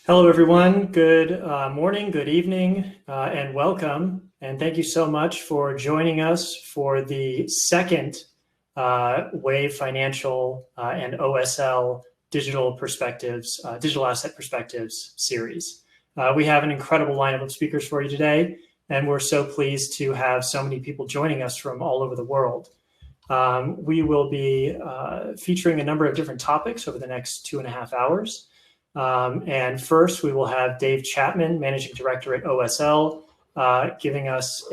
Hello, everyone. Good morning, good evening, and welcome. And thank you so much for joining us for the second Wave Financial and OSL Digital Asset Perspectives series. We have an incredible lineup of speakers for you today, and we're so pleased to have so many people joining us from all over the world. We will be featuring a number of different topics over the next 2.5 hours. And first, we will have Dave Chapman, Managing Director at OSL, giving us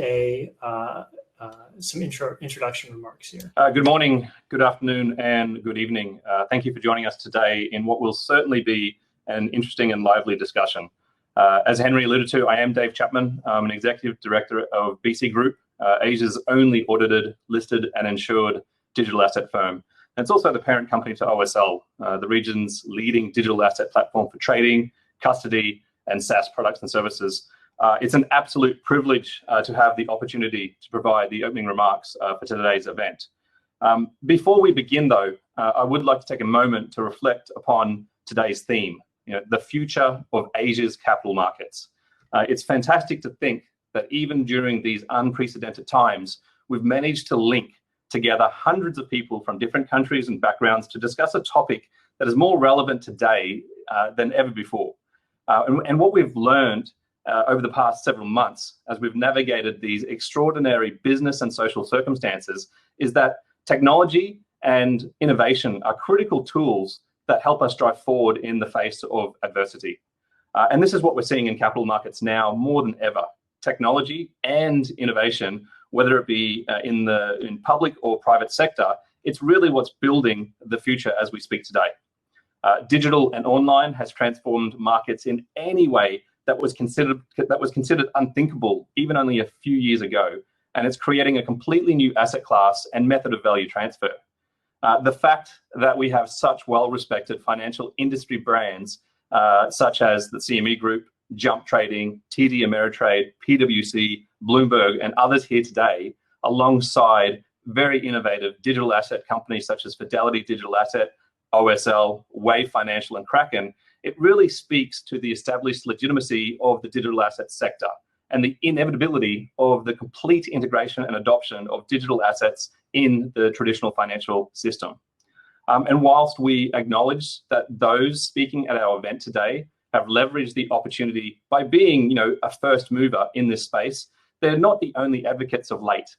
some introduction remarks here. Good morning, good afternoon, and good evening. Thank you for joining us today in what will certainly be an interesting and lively discussion. As Henry alluded to, I am Dave Chapman. I'm an Executive Director of BC Group, Asia's only audited, listed, and insured digital asset firm. And it's also the parent company to OSL, the region's leading digital asset platform for trading, custody, and SaaS products and services. It's an absolute privilege to have the opportunity to provide the opening remarks for today's event. Before we begin, though, I would like to take a moment to reflect upon today's theme, the future of Asia's capital markets. It's fantastic to think that even during these unprecedented times, we've managed to link together hundreds of people from different countries and backgrounds to discuss a topic that is more relevant today than ever before. And what we've learned over the past several months as we've navigated these extraordinary business and social circumstances is that technology and innovation are critical tools that help us drive forward in the face of adversity. And this is what we're seeing in capital markets now more than ever. Technology and innovation, whether it be in public or private sector, it's really what's building the future as we speak today. Digital and online has transformed markets in any way that was considered unthinkable even only a few years ago, and it's creating a completely new asset class and method of value transfer. The fact that we have such well-respected financial industry brands such as the CME Group, Jump Trading, TD Ameritrade, PwC, Bloomberg, and others here today, alongside very innovative digital asset companies such as Fidelity Digital Asset, OSL, Wave Financial, and Kraken, it really speaks to the established legitimacy of the digital asset sector and the inevitability of the complete integration and adoption of digital assets in the traditional financial system. And whilst we acknowledge that those speaking at our event today have leveraged the opportunity by being, a first mover in this space, they're not the only advocates of late.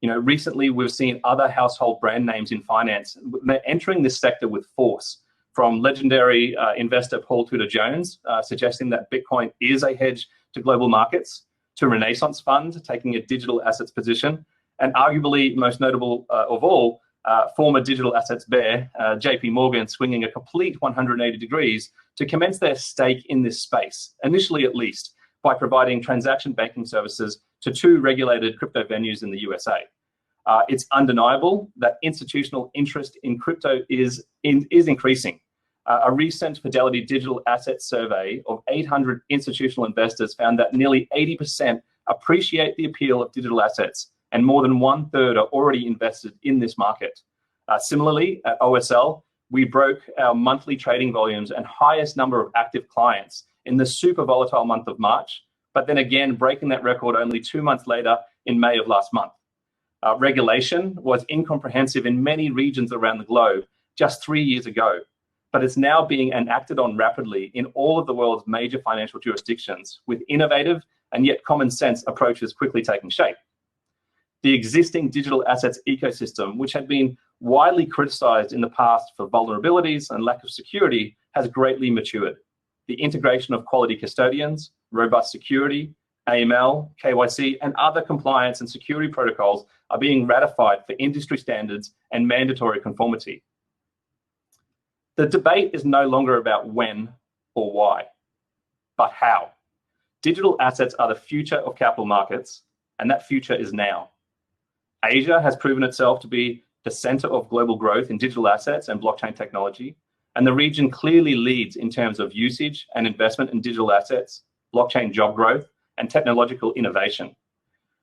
Recently we've seen other household brand names in finance entering this sector with force, from legendary investor Paul Tudor Jones suggesting that Bitcoin is a hedge to global markets, to Renaissance Fund taking a digital assets position, and arguably most notable of all, former digital assets bear, JP Morgan, swinging a complete 180 degrees to commence their stake in this space, initially at least, by providing transaction banking services to 2 regulated crypto venues in the USA. It's undeniable that institutional interest in crypto is increasing. A recent Fidelity Digital Asset survey of 800 institutional investors found that nearly 80% appreciate the appeal of digital assets, and more than 1/3 are already invested in this market. Similarly, at OSL, we broke our monthly trading volumes and highest number of active clients in the super volatile month of March, but then again breaking that record only 2 months later in May of last month. Regulation was incomprehensive in many regions around the globe just 3 years ago, but it's now being enacted on rapidly in all of the world's major financial jurisdictions, with innovative and yet common sense approaches quickly taking shape. The existing digital assets ecosystem, which had been widely criticized in the past for vulnerabilities and lack of security, has greatly matured. The integration of quality custodians, robust security, AML, KYC, and other compliance and security protocols are being ratified for industry standards and mandatory conformity. The debate is no longer about when or why, but how. Digital assets are the future of capital markets, and that future is now. Asia has proven itself to be the center of global growth in digital assets and blockchain technology, and the region clearly leads in terms of usage and investment in digital assets, blockchain job growth, and technological innovation.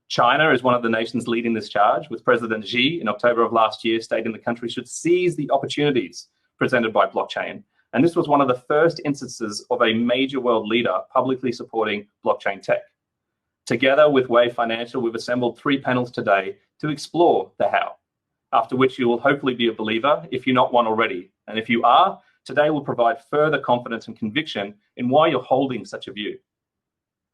China is one of the nations leading this charge, with President Xi in October of last year stating the country should seize the opportunities presented by blockchain And this was one of the first instances of a major world leader publicly supporting blockchain tech. Together with Wave Financial, we've assembled 3 panels today to explore the how, after which you will hopefully be a believer if you're not one already. And if you are, today will provide further confidence and conviction in why you're holding such a view.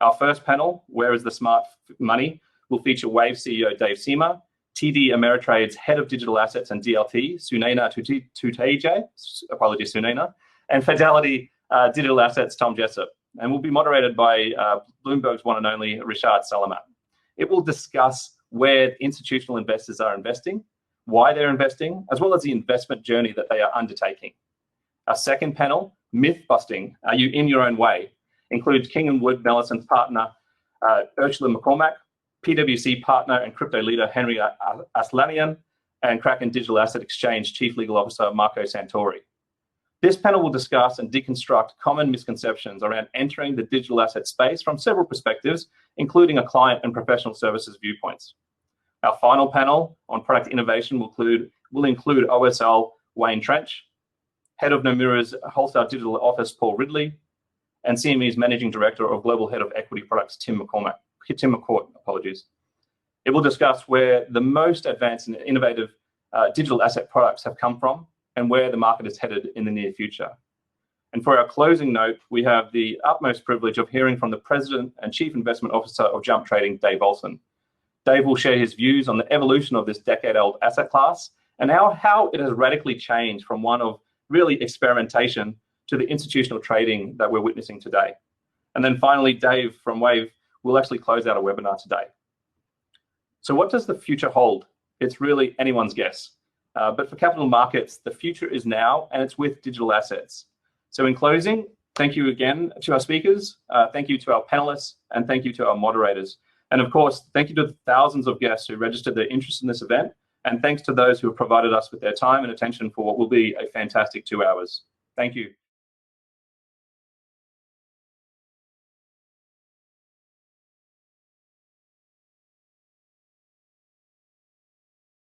Our first panel, Where is the Smart Money, will feature Wave CEO Dave Seamer, TD Ameritrade's Head of Digital Assets and DLT, Sunena Tuteja, apologies Sunena, and Fidelity Digital Assets, Tom Jessup, and will be moderated by Bloomberg's one and only Richard Salamat. It will discuss where institutional investors are investing, why they're investing, as well as the investment journey that they are undertaking. Our second panel, Myth Busting, Are You in Your Own Way, includes King & Wood Malleson's partner, Ursula McCormack, PwC partner and crypto leader Henry Aslanian, and Kraken Digital Asset Exchange Chief Legal Officer Marco Santori. This panel will discuss and deconstruct common misconceptions around entering the digital asset space from several perspectives, including a client and professional services viewpoints. Our final panel on product innovation will include OSL Wayne Trench, Head of Nomura's Wholesale Digital Office Paul Ridley, and CME's Managing Director of Global Head of Equity Products Tim McCourt, apologies. It will discuss where the most advanced and innovative digital asset products have come from and where the market is headed in the near future. And for our closing note, we have the utmost privilege of hearing from the President and Chief Investment Officer of Jump Trading, Dave Olson. Dave will share his views on the evolution of this decade-old asset class and how it has radically changed from one of really experimentation to the institutional trading that we're witnessing today. And then finally, Dave from Wave will actually close out a webinar today. So what does the future hold? It's really anyone's guess. But for capital markets, the future is now, and it's with digital assets. So in closing, thank you again to our speakers, thank you to our panelists, and thank you to our moderators. And of course, thank you to the thousands of guests who registered their interest in this event, and thanks to those who have provided us with their time and attention for what will be a fantastic 2 hours. Thank you.